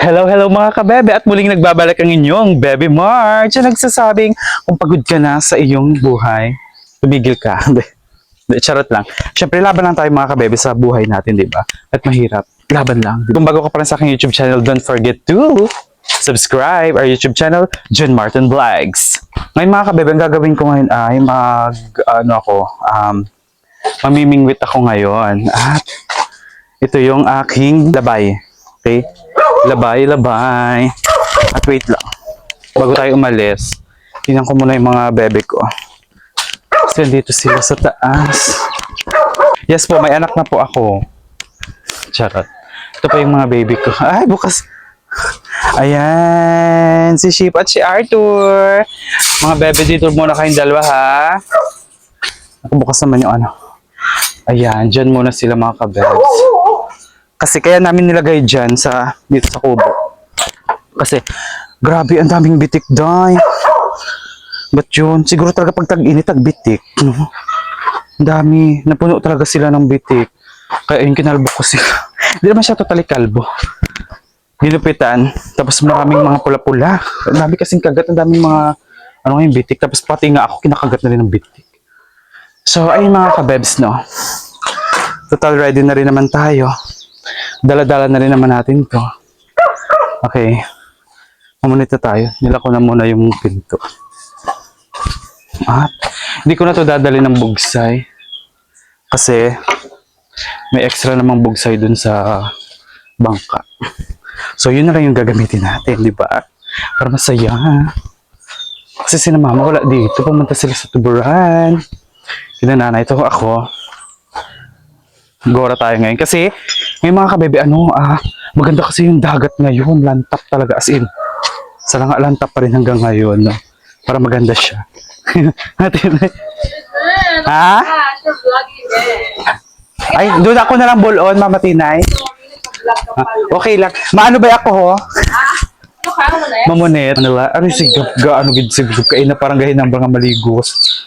Hello mga kabebe at muling nagbabalik ang inyong Bebe March na nagsasabing kung pagod ka na sa iyong buhay, tumigil ka. Charot lang. Siyempre laban lang tayo mga kabebe sa buhay natin, di ba? At mahirap, laban lang. Kung bago ka pa rin sa aking YouTube channel, don't forget to subscribe our YouTube channel, John Martin Vlogs. Ngayon mga kabebe, ang gagawin ko ngayon ay mamimingwit ako ngayon. At ito yung aking labay. Okay? Labay. At wait lang. Bago tayo umalis, tingnan ko muna yung mga bebe ko. Kasi dito sila sa taas. Yes po, may anak na po ako. Charot. Ito pa yung mga baby ko. Ay, bukas. Ayan, si Sheep at si Arthur. Mga bebe, dito muna kayong dalawa ha. Bukas naman yung ano. Ayan, dyan muna sila mga kabebs. Kasi kaya namin nilagay dyan dito sa kubo. Kasi, grabe, ang daming bitik, day. But yun, siguro talaga pag tag-init, tag-bitik. Ang dami, napuno talaga sila ng bitik. Kaya yung kinalbo ko sila. Hindi naman siya totally kalbo. Nilupitan, tapos maraming mga pula-pula. Ang dami kasing kagat, ang daming mga, bitik. Tapos pati nga ako, kinakagat na rin ng bitik. So, ayun mga kabebs, no. Total ready na rin naman tayo. Dala-dala na rin naman natin to. Okay. Mamunita tayo. Nilako na muna yung pinto. At hindi ko na to dadali ng bugsay. Kasi may extra namang bugsay dun sa bangka. So yun na lang yung gagamitin natin, di ba? Para masaya. Kasi si mama wala dito. Pumunta sila sa tuburan. Kinananay ito ako. Gora tayo ngayon. Kasi, may mga kabebe, maganda kasi yung dagat ngayon. Lantap talaga. As in, sarang lantap pa rin hanggang ngayon. No? Para maganda siya. Ha? Ay, doon ako na lang bull-on, Mama Tinay. Okay lang. Maano ba ako, ho? Mamunit. Ano yung sigap? Ano sigap? Kain na parang gahin ng mga maligos.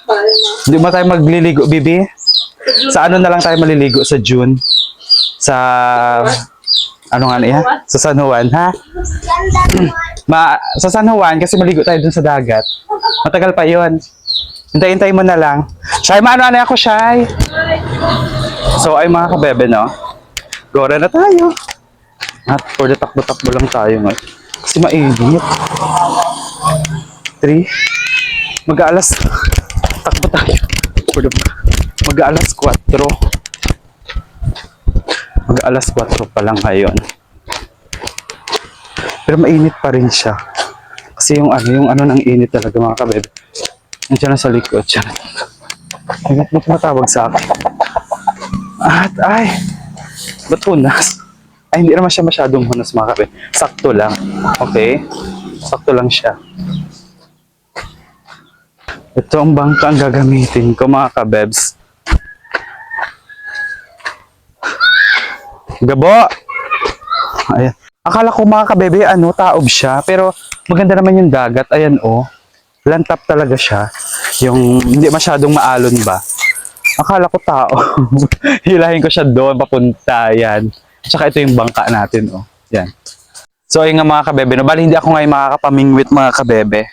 Hindi ba tayo magliligo, bibi? Sa ano na lang tayo maliligo sa June? Sa ano nga niya? Sa San Juan, ha? Sa San Juan kasi maligo tayo dun sa dagat. Matagal pa 'yon. Hintay mo na lang. Shy, maano ako, Shy? So ay mga kabebe, no? Gora na tayo. At for the takbo-takbo lang tayo ngayon. Kasi mainit. 3. Mag-aalas. Takbo tayo. Mag-aalas 4. Mag-aalas 4 pa lang ngayon. Pero mainit pa rin siya. Kasi yung ano ng init talaga mga kabebe. Nandiyan na sa likod. Ay, ba't matawag sa akin? At ba't hunas? Ay, hindi naman siya masyadong hunas mga kabebe. Sakto lang. Okay? Sakto lang siya. Ito ang bangka ang gagamitin ko mga kabebs. Gabo! Ayan. Akala ko mga kabebe, taob siya. Pero maganda naman yung dagat. Ayan, lantap talaga siya. Yung hindi masyadong maalon ba. Akala ko tao. Hilahin ko siya doon, papunta. Ayan. Tsaka ito yung bangka natin, Yan. So, ayun nga mga kabebe. No? Bali, hindi ako ngayon makakapamingwit mga kabebe.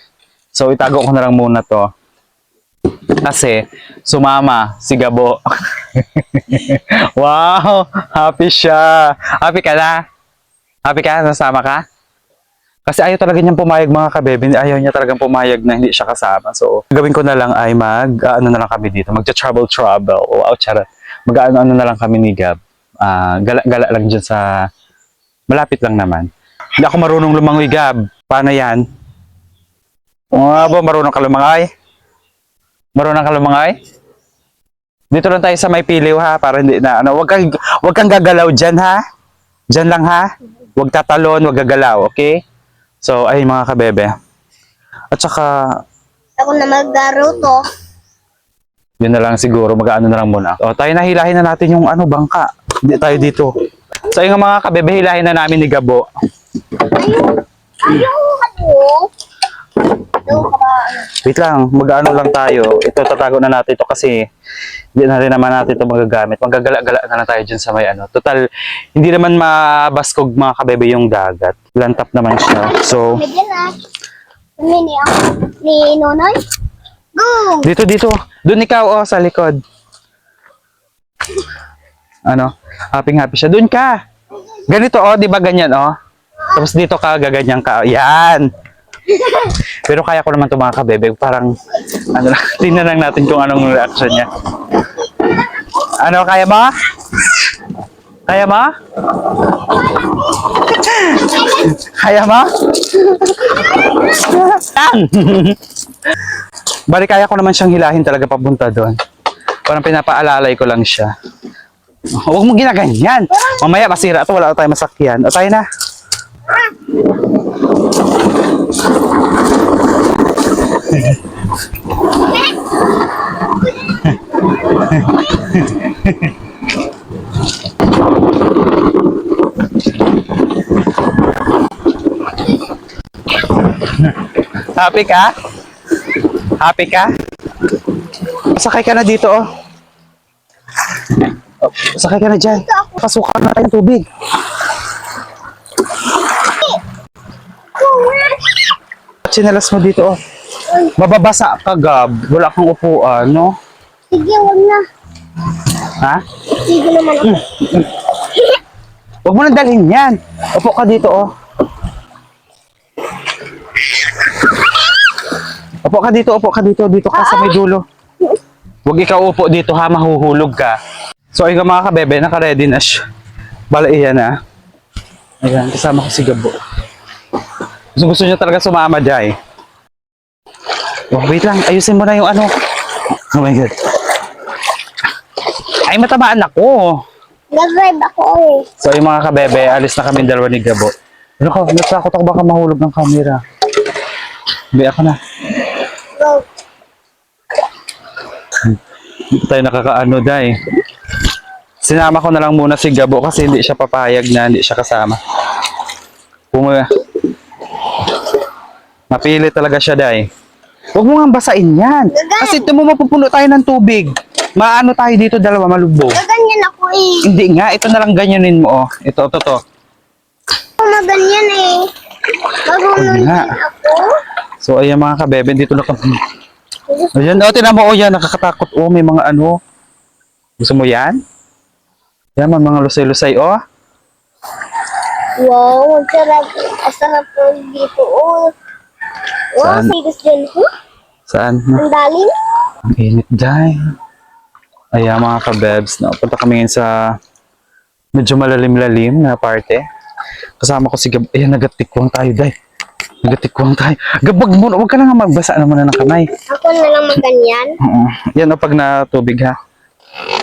So, itago ko na lang muna to. Kasi, sumama si Gabo. Wow! Happy siya! Happy ka na? Happy ka? Nasama ka? Kasi ayaw talaga niyang pumayag mga kabebe. Ayaw niya talagang pumayag na hindi siya kasama. So, gawin ko na lang ay na lang kami dito. Magcha-travel. O, charot. Mag-ano na lang kami ni Gab. Gala lang dyan sa... Malapit lang naman. Hindi ako marunong lumangoy, Gab. Paano yan? Marunong ka lumangoy? Marunong ka lumangay? Dito lang tayo sa may piliw ha, para hindi na wag kang gagalaw diyan ha. Diyan lang ha. Wag tatalon, wag gagalaw, okay? So ay mga kabebe. At saka ako na maglaro to. Yun na lang siguro, mag-ano na lang muna. Tayo na hilahin na natin yung bangka. Hindi tayo dito. So yung mga kabebe, hilahin na namin ni Gabo. Ito, Wait lang, mag-ano lang tayo. Ito, tatago na natin ito kasi hindi na rin naman natin ito magagamit. Magagala-gala na lang tayo dyan sa may ano. Total, hindi naman mabaskog mga kabebe yung dagat. Lantap naman siya. So, Medyan na. Ni ako. Ni Nonoy. Go! dito. Doon ikaw, oh, sa likod. Ano? Happy siya. Doon ka. Ganito, oh, di ba ganyan, oh? Tapos dito ka, gaganyan ka. Yan. Pero kaya ko naman ito mga kabebe. Parang, ano lang, tingnan lang natin kung anong reaction niya. Ano, kaya mo? Kaya mo? Kaya mo? Yan! Bali, kaya ko naman siyang hilahin talaga papunta doon. Parang pinapaalalay ko lang siya. Huwag mong ginaganyan. Mamaya masira ito, wala tayong masakyan. O tayo na. Happy ka? Happy ka? Sakay ka na dito, oh. Oh, sakay ka na dyan. Pasukan na tayong tubig. Chinelas mo dito, oh. Mababasa ka, Gab. Wala kang upuan, no? Sige, wag na. Ha? Sige naman ako. Huwag mo nang dalhin yan. Upo ka dito, oh. Upo ka dito. Dito ka sa may dulo. Huwag ikaw upo dito, ha. Mahuhulog ka. So, ayun mga kabebe, naka-ready na siya. Bala iyan, ha. Ayan, kasama ko si Gabo. Gusto niya talaga sumama dyan, eh. Oh, wait lang. Ayusin mo na yung ano. Oh my God. Ay, matamaan ako. Nag-drive ako eh. So, yung mga kabebe, alis na kami dalawa ni Gabo. Ano ka? Natakot ako baka mahulog ng camera. Hindi ako na. Go. Hindi tayo nakakaano, day. Sinama ko na lang muna si Gabo kasi hindi siya papayag na hindi siya kasama. Napili talaga siya, day. Huwag mo nga basain yan. Kasi ito mo mapupuno tayo ng tubig. Maano tayo dito dalawa, malubog. Gaganyan ako eh. Hindi nga, ito na lang ganyanin mo, oh. Ito. Maganyan eh. Marunong nga. din ako. So, ayan mga kabebe, dito na kami. Ayan, oh, tinan mo, oh, yan, nakakatakot, oh, may mga ano. Gusto mo yan? Yan, may mga lusay-lusay, oh. Wow, ang sarap. Ang sarap po dito oh. Wow, Saan? sigas dyan. Huh? Saan? Ang dalim. Ang init, day. Ayan, mga kabebs, punta kami ngayon sa medyo malalim-lalim na parte. Kasama ko si Gab. Ayan, nagatikwang tayo, day. Nagatikwang tayo. Gabag mo, huwag ka na nga magbasa naman na ng kamay. Ako na lang maganyan. Oo. Yan, o, pag natubig, ha.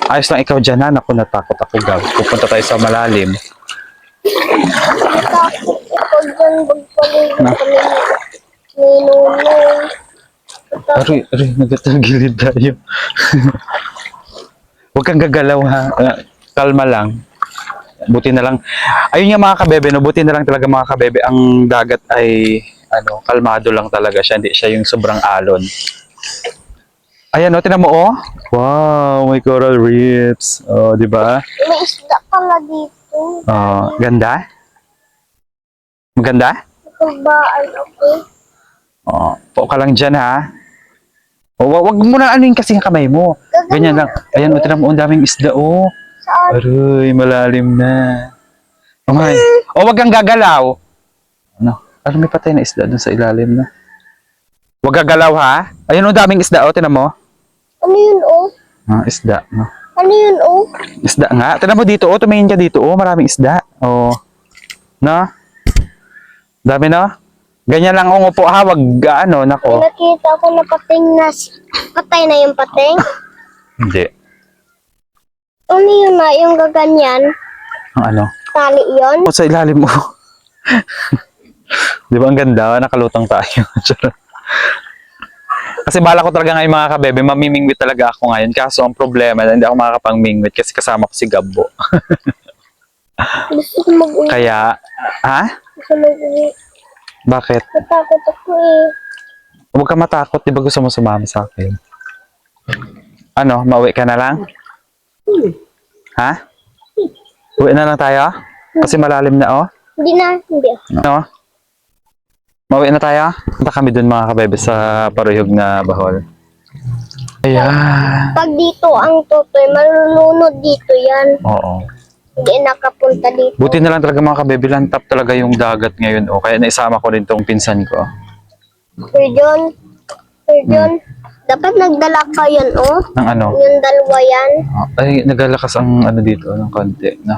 Ayos lang ikaw dyan, ha. Naku, natakot ako, Gab. Pupunta tayo sa malalim. Takot ako dyan. Bagpaling Na. kami ni Nunong. Aray, nagtatagilid tayo. Huwag kang gagalaw, ha. Kalma lang. Buti na lang. Ayun nga mga kabebe, no, buti na lang talaga mga kabebe, ang dagat ay ano, kalmado lang talaga siya, hindi siya yung sobrang alon. Ayan, oh, tinan mo, oh. Wow, may coral reefs. Oh, di ba? May isda pala dito. Oh, ganda? Maganda? Nagbaan ako. Oh, po ka lang dyan, ha. Oh, wag mo na ano yung kasi yung kamay mo. Ganyan lang. Ayan, oh, tinan mo, ang daming isda, oh. Saan? Aroy, malalim na. Oh my. Oh, wag kang gagalaw. Ano? Ano may patay na isda dun sa ilalim na? Wag gagalaw, ha? Ayun, oh, daming isda, oh. Tinan mo. Ano yun oh? Ah, isda, no? Ano yun oh? Isda nga. Tinan mo dito, oh. Tumingin ka dito, oh. Maraming isda. Oh. No? Dami, no? Ganyan lang ang upo, ha? Wag, ano, May nako. nakita ko na pating na. Patay na yung pating. Hindi. Ano yun na? Yung gaganyan? Ang ano? Tali yun? Oh, sa ilalim mo. Di ba ang ganda? Nakalutang tayo. Kasi bala ko talaga ngayon mga kabebe, mamimingwit talaga ako ngayon. Kaso ang problema, hindi ako makakapangmingwit kasi kasama ko si Gabbo. Gusto ko mag-uwi. Kaya, ha? Gusto mag-uwi. Bakit? Natakot ako eh. Huwag ka matakot, di ba gusto mo sumama sa akin? Ano, mauwi ka na lang? Ha? Uwi na lang tayo? Kasi malalim na, oh. Hindi na, hindi. Ano? Mauwi na tayo? Punta kami dun mga kabebe sa Paruyog na Bahol. Ayan. Pag dito ang tutoy, malulunod dito yan. Oo. Hindi nakapunta dito. Buti na lang talaga mga kabebe, lantap talaga yung dagat ngayon. O, kaya naisama ko rin tong pinsan ko. Sir John, dapat nagdala ka yan, oh. Ng ano? Yung dalawa yan. Ay, nagalakas ang ano dito, ng konti. Na,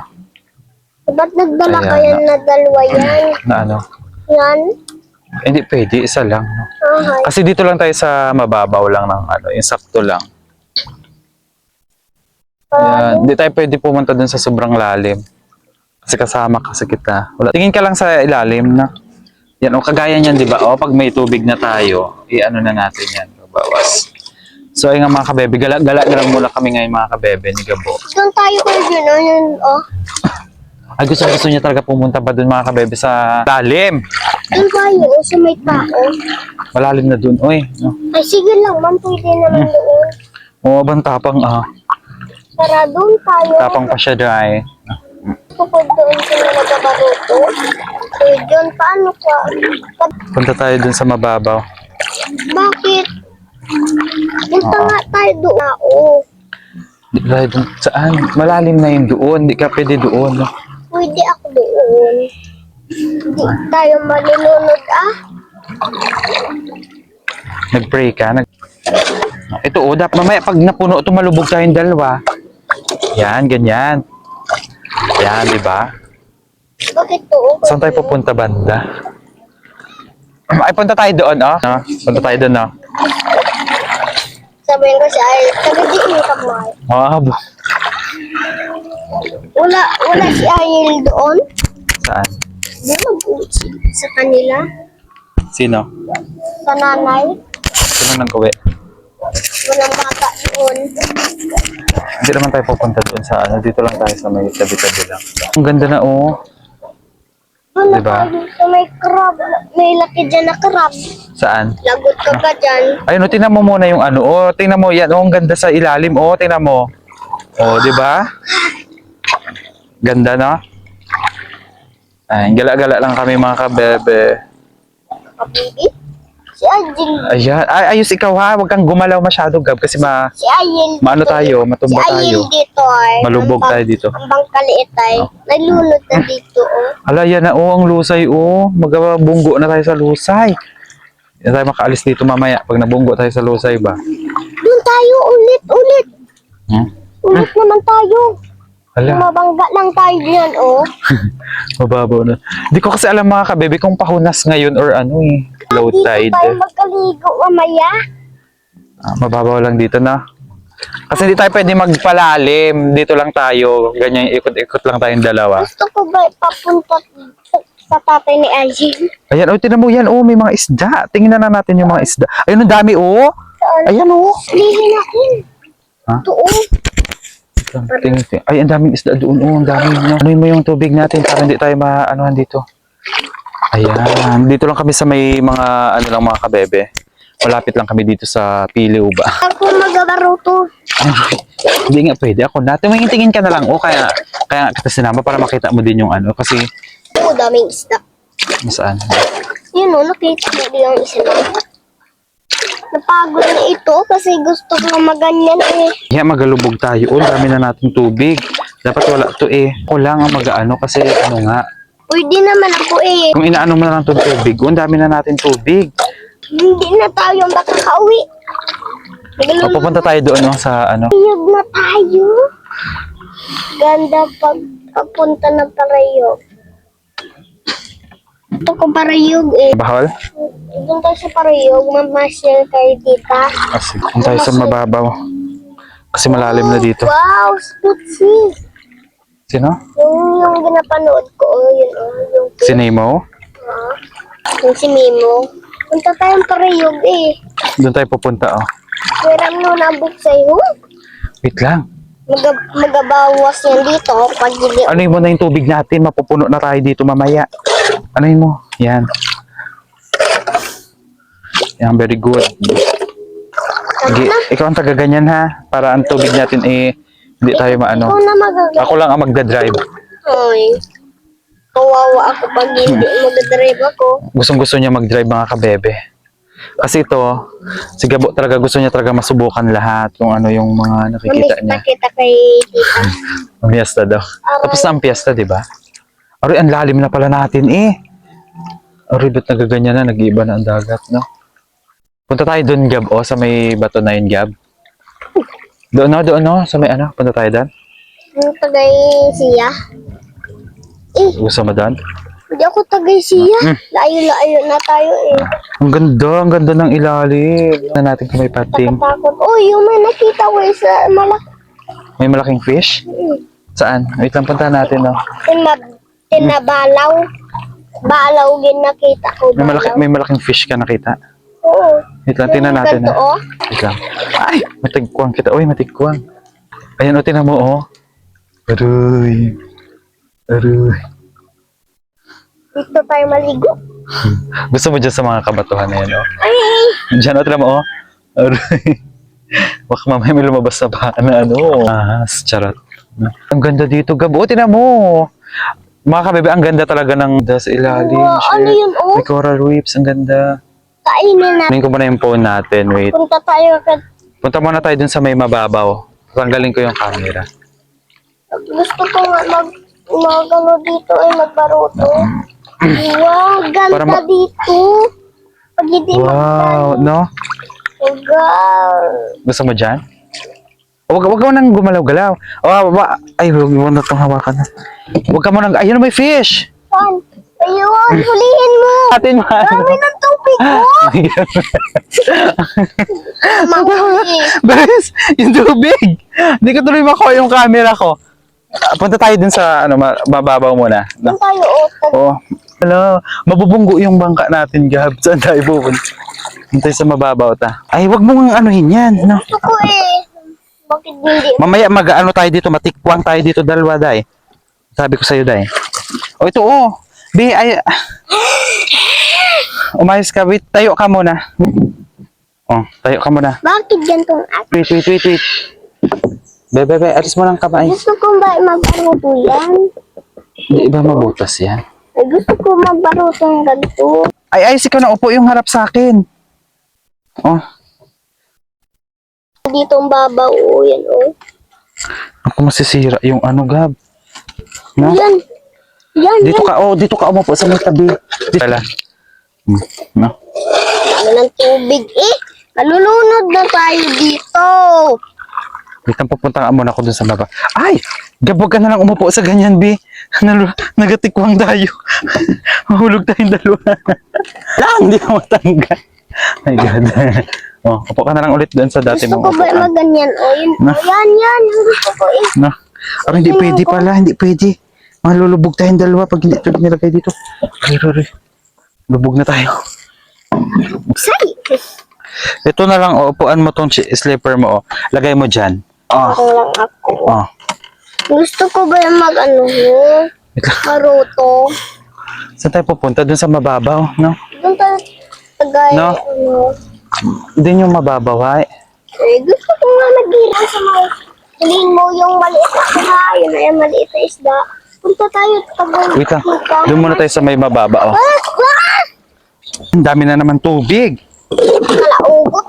Dapat nagdala Ayan, ka yan na dalawa yan. na ano? Yan. Hindi pwede, isa lang. No? Ahay. Kasi dito lang tayo sa mababaw lang ng ano, yung sakto lang. Yan. Hindi tayo pwede pumunta dun sa sobrang lalim. Kasi kasama ka sa kita. Wala. Tingin ka lang sa ilalim na. Yan, o kagaya niyan, di ba? O, pag may tubig na tayo, i-ano na natin yan. Bawas. So, ayun nga mga kabebe, gala-gala na lang muna kami ngayon mga kabebe ni Gabo. Doon tayo ko yun, oh. Yun, oh. Ay, gusto niya talaga pumunta pa dun mga kabebe sa lalim. Doon tayo, oh, sa may tao. Malalim na dun. Uy, no? Ay, sige lang, ma'am. Pwede naman doon. O, bang tapang, Tara, doon tayo. tapang pa siya dry. Kapag doon sila nagbabaruto. Sir John, paano ka? Punta tayo dun sa mababaw. Bakit? Punta nga tayo doon. Oo. Di tayo dun, saan? Malalim na yun doon. Di ka pwede doon. No? Pwede ako doon. Hindi tayo malulunod, ah. Nag-pray ka. Ito, dapat mamaya pag napuno, tumalubog tayong dalawa. Yan, ganyan. Yan, di ba? Bakit to? Saan tayo pupunta banda? Ay, punta tayo doon, oh. No? Punta tayo doon, no? Sabihin ko siya, ay, taga-diin ka mo, ay. Oh, Wala si Ayel doon. saan? Di mag-uwi sa kanila. Sino? Sa nanay. Sino nang kuwi? Walang bata doon. Hindi naman tayo pupunta doon sa ano. Dito lang tayo sa may tabi-tabi lang. Ang ganda na, oh. Doon na Diba? tayo sa may crab. May laki dyan na crab. Saan? Lagot ka ba dyan? Ayun, oh, tingnan mo muna yung ano. Oh, tingnan mo yan. Oh, ang ganda sa ilalim. Oh, tingnan mo. Oh, di ba? Ganda, no? Ay, gala-gala lang kami mga kabebe. Kabibi? Si Ayel. Ayan. Ay, ayos ikaw ha. Huwag kang gumalaw masyado, Gab. Kasi Si Ayel. maano dito. tayo, matumba Si Ayel tayo. dito ay. Malubog tayo dito. Ang bangkaliit ay. Nalunod na dito, oh. Ala, yan na. Oh, ang lusay. Oh, magabunggo na tayo sa lusay. Yan tayo makaalis dito mamaya. Pag nabunggo tayo sa lusay ba? Doon tayo ulit. Hmm? Ulit naman tayo. Ala, Mabangga lang tayo diyan, oh. mababaw na. Hindi ko kasi alam mga kabebe kung pahunas ngayon or ano eh. Low Dito tide. tayo magkaligo mamaya. Mababaw lang dito na. Kasi hindi tayo pwede magpalalim. Dito lang tayo. Ganyan, ikot-ikot lang tayong dalawa. Gusto ko ba papunta sa tatay ni Ayel? Ayan, oh, tinan mo yan. Oh, may mga isda. Tingnan na natin yung mga isda. Ayun, ang dami, oh. Ayan, oh. Lihin natin. Ha? Doon. Tingnan. Ay, ang daming isda doon. Oh, ang dami. No? Anuin mo yung tubig natin para hindi tayo maanuhan dito. Ayan. Dito lang kami sa may mga, ano lang mga kabebe. Malapit lang kami dito sa Piliw ba? Ako magabaruto. Ay, hindi nga pwede ako na. Tingin ka na lang. O, kaya kita sinama para makita mo din yung ano. Kasi, Oo, daming isda. saan? Yun o, nakita ko din yung isa na. Napagod na ito kasi gusto ko maganyan eh. Kaya magalubog tayo. O, dami na nating tubig. Dapat wala to eh. Ako lang ang mag-ano kasi ano nga. Pwede naman ako eh. Kung inaano mo na lang itong tubig, o, ang dami na natin tubig. Hindi na tayo makakauwi. O, pupunta tayo doon no, sa ano. Parayog na tayo. Ganda pag papunta ng Parayog. Ito ko Parayog eh. Bahol? Doon tayo sa Parayog, mamasyal kayo dita. Kasi kung tayo sa mababaw. Kasi malalim na dito. Wow, spootsy. Sino? Yung ginapanood ko, yun yung Si Nemo? yung si Mimo. Punta tayong Parayog eh. Doon tayo pupunta oh. Meron mo nabot sa'yo. Wait lang. Magabawas yan dito pag hindi. Anuin mo na yung tubig natin. Mapupuno na tayo dito mamaya. Anuin mo. Yan. Yan, very good. Sige, ikaw ang taga-ganyan ha. Para ang tubig natin hindi tayo maano. Ikaw na magagawa. Ako lang ang magdadrive. Ay. Kawawa ako pag hindi mag-drive ako. Gustong-gusto niya mag-drive mga kabebe. Kasi ito, si Gabo talaga gusto niya talaga masubukan lahat kung ano yung mga nakikita niya. Kita kay tita. Ang piyesta daw. Tapos na ang piyesta, di ba? Aroy, ang lalim na pala natin Aroy, ba't nagaganyan na? Nag-iiba na ang dagat, no? Punta tayo doon, Gab, sa may bato na yun, Gab. Doon, sa may ano? Punta tayo doon? Yung tagay siya. Gusto mo doon? Hindi ako tagay siya. Layo-layo na tayo Ang ganda ng ilalim. Na natin kung may pating. Takot. Yung may nakita ko sa May malaking fish? Saan? Wait lang, punta natin, no? Tinabalaw. Balaw din nakita ko. May malaking fish ka nakita. Oo. Wait lang, tingnan natin, Ganito, ha? Wait lang. Ay! Matigkwang kita. Uy, matigkwang. Ayan, tingnan mo, Aroy. Dito tayo maligo. Gusto mo dyan sa mga kabatuhan na yan, Ay! Diyan, tingnan mo, Aroy. Baka mamaya may lumabas na baka na charot. Ang ganda dito, Gabo. Tingnan mo. Mga kabebe, ang ganda talaga ng sa ilalim. Wow, Shit. ano yun, May coral reefs, ang ganda. Kainin na. Tingnan ko muna yung phone natin, wait. Punta tayo Punta muna tayo dun sa may mababaw. Tanggalin ko yung camera. Gusto ko nga magano dito magbaruto. Wow, ganda dito. Pag hindi Wow, no? Gusto mo dyan? Huwag mo nang gumalaw-galaw. Ay, huwag mo na itong hawakan. Huwag ka mo nang, ayun, may fish! Saan? Ayun, hulihin mo. Atin mo. Dami ng tubig mo. Mahuli. Beres, yung tubig! Hindi ko tuloy makuha yung camera ko. Punta tayo dun sa, mababaw muna. Saan tayo, Oh, hello. Mabubunggo yung bangka natin, Gab. Saan tayo pupunta? Punta sa mababaw ta. Ay, wag mong anuhin yan. No? Gusto ko Bakit hindi? Mamaya mag-ano tayo dito, matikwang tayo dito dalawa, Day. Sabi ko sa'yo, Day. Ito, Be, umayos ka, wait. Tayo ka muna. Tayo ka muna. Bakit gantong ate? Wait. Be, alis mo lang kamay. Gusto ko ba magbaruto yan? Hindi ba mabutas yan? Ay, gusto ko magbaruto ng ganito. Ay, ikaw na upo yung harap sa akin. Dito ang babaw, yan, Ako masisira yung Gab. No? Yan. Dito ka umupo sa may tabi. Dito pala. No? Ano ng tubig Nalulunod na tayo dito. Wait, pupunta ka muna ako dun sa baba. Ay! Gab, wag ka na lang umupo sa ganyan, Bi. Nagatikwang tayo. Mahulog tayong dalawa. Hindi ka matanggal. My God. Upo ka na lang ulit dun sa dati Gusto mong ko ba upuan. maganyan? Yan. Yan. Yung gusto ko No? Hindi pwede pala. Hindi pwede. Malulubog tayong dalawa pag hindi ito nilagay dito. Ay. Lubog na tayo. Say! Ito na lang, upuan mo tong slipper mo, Lagay mo dyan. Ako lang ako. Gusto ko ba yung Wait lang. maruto? Saan tayo pupunta? Doon sa mababaw, no? Doon tayo tagay, No? Doon yung mababaw, ay. Gusto ko nga naghirang sa mga huliin mo yung maliit na isda. Yun na yung maliit na isda. Punta tayo tagay. Wait lang. Doon muna tayo sa may mababaw. Ang dami na naman tubig. Kalaugot.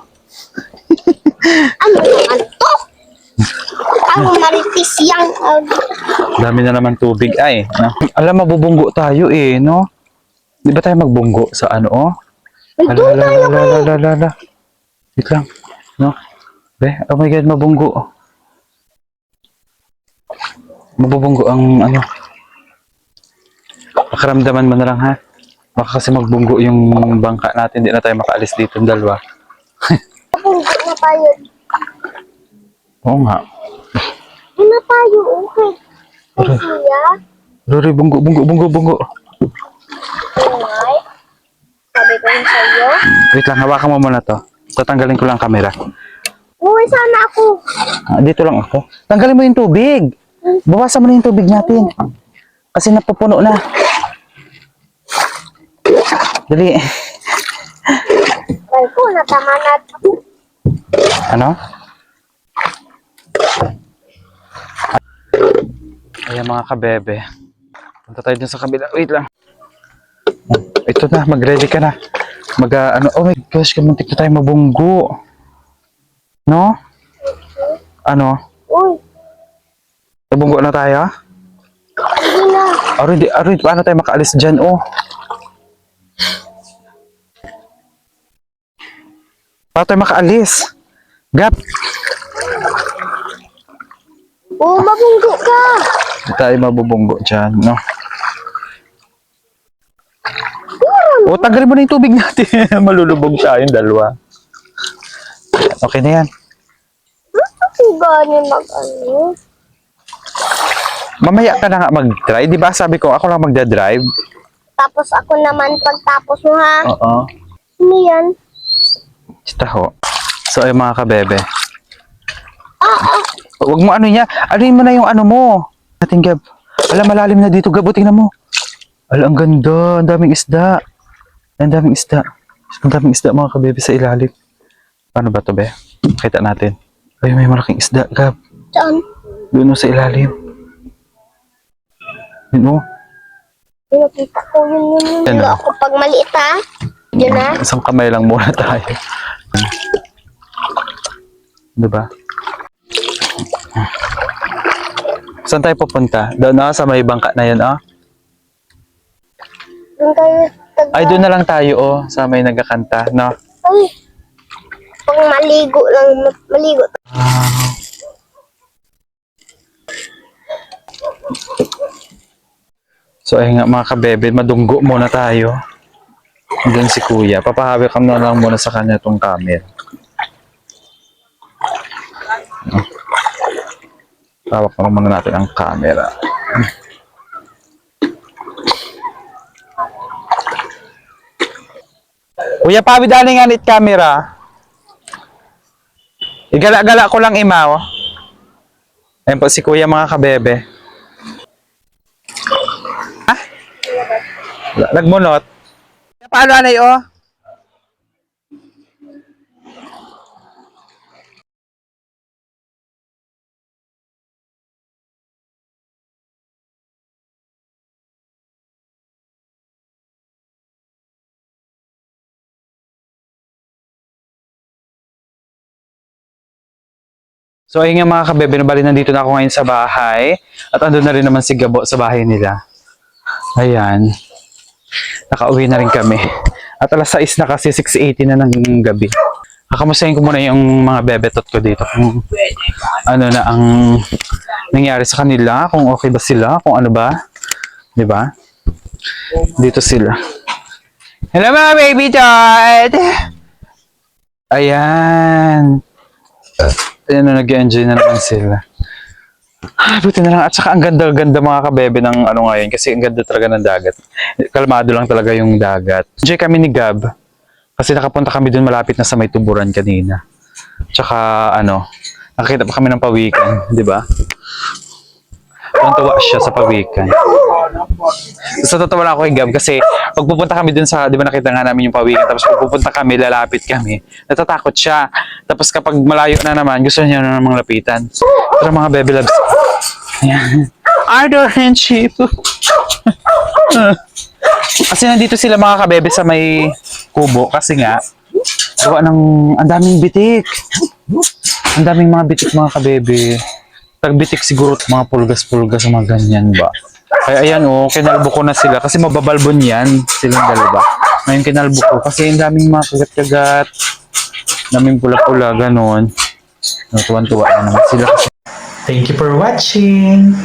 Ano naman to? Ang maritis yang Dami na naman tubig, ay. No? Alam, mabubunggo tayo, no? Di ba tayo magbunggo sa doon tayo Ala. Wait lang. No? Oh my God, mabunggo. Mabubunggo ang Pakaramdaman mo na lang, ha? Baka kasi magbunggo yung bangka natin. Hindi na tayo makaalis dito ng dalawa. Punta na tayo. Oo nga. Doon na tayo, okay. Ay, siya. Rory, bunggo. Ay. Sabi ko yun sa'yo. Wait lang, hawakan mo muna to. Tatanggalin ko lang camera. Uy, sana ako. Dito lang ako. Tanggalin mo yung tubig. Bawasan mo na yung tubig natin. Kasi napupuno na. Dali. Ay ko, tama na. Ano? Ayan mga kabebe. Punta tayo dun sa kabila. Wait lang. Ito na, mag-ready ka na. Oh my gosh, kamuntik na tayo mabunggo. No? Ano? Uy, Nabunggo na tayo? hindi na. Aroy, paano tayo makaalis dyan? Oh. Paano tayo makaalis? Gap! Oo, mabunggo ka. Hindi tayo mabubunggo dyan, no? O, tanggalin mo na yung tubig natin. Malulubog tayong dalawa. Okay na yan. Kasi ganyan mag-ano. Mamaya ka na nga mag-try. Di ba sabi ko, ako lang magdadrive? Tapos ako naman pagtapos mo ha. Oo. Ano yan? Sita ho. So, ay mga kabebe. Ah, Huwag mo ano niya. Anuin mo na yung ano mo. Ating Gab. Alam, malalim na dito, Gab. O, tingnan mo. Alam, ang ganda. Ang daming isda. Ang daming isda. Ang daming isda, mga kabebe, sa ilalim. Paano ba to, be? Kita natin. Ay, may malaking isda, Gab. saan? Doon sa ilalim. Yun, oh. Pinakita ko yun. Yan na. Ako pag maliit ha. Yun na. Isang kamay lang muna tayo. Diba? Saan tayo pupunta? Doon na, sa may bangka na yan, ah. Doon tayo Ay, doon na lang tayo, oh. Sa may nagkakanta, no? Ay. Pag maligo lang. Maligo. So, ayun nga mga kabebe, madunggo muna tayo. Doon si kuya. Papahawi ka na lang muna sa kanya itong camera. Hawak na muna natin ang camera. Kuya, pawid nga nit camera. Igala-gala ko lang imaw. Ayun po si kuya mga kabebe. Ha? Nagmunot. Paano anay oh? So ayun nga mga kabebe, nabali nandito na ako ngayon sa bahay. At andun na rin naman si Gabo sa bahay nila. Ayan. Nakauwi na rin kami. At alas 6 na kasi, 6:80 na ng gabi. Kakamustahin ko muna yung mga bebetot ko dito. Kung ano na ang nangyari sa kanila, kung okay ba sila, kung ano ba. Diba? Dito sila. Hello mga baby tot! Ayan. Ayan na, nag-enjoy na naman sila. Ay, buti na lang. At saka ang ganda-ganda mga kabebe ng ano ngayon kasi ang ganda talaga ng dagat. Kalmado lang talaga yung dagat. Enjoy kami ni Gab kasi nakapunta kami dun malapit na sa may tuburan kanina. Tsaka ano, nakakita pa kami ng pawikan, di ba? Tuwa siya sa pawikan. So, tatawa lang ako kay Gab kasi pag pupunta kami dun sa, di ba nakita nga namin yung pawikan, tapos pag pupunta kami, lalapit kami, natatakot siya. Tapos kapag malayo na naman, gusto niya na namang lapitan. Pero mga baby loves, ayan. Ardor and sheep. Kasi nandito sila mga kabebe sa may kubo kasi nga, gawa ng, ang daming bitik. Ang daming mga bitik mga kabebe. Tagbitik siguro mga pulgas-pulgas mga ganyan ba. Kaya ayan oh, kinalbo ko na sila kasi mababalbon yan silang dalawa. Ngayon kinalbo ko kasi ang daming mga kagat-kagat. Daming pula-pula, ganon. Tuwan-tuwa na naman sila. Thank you for watching!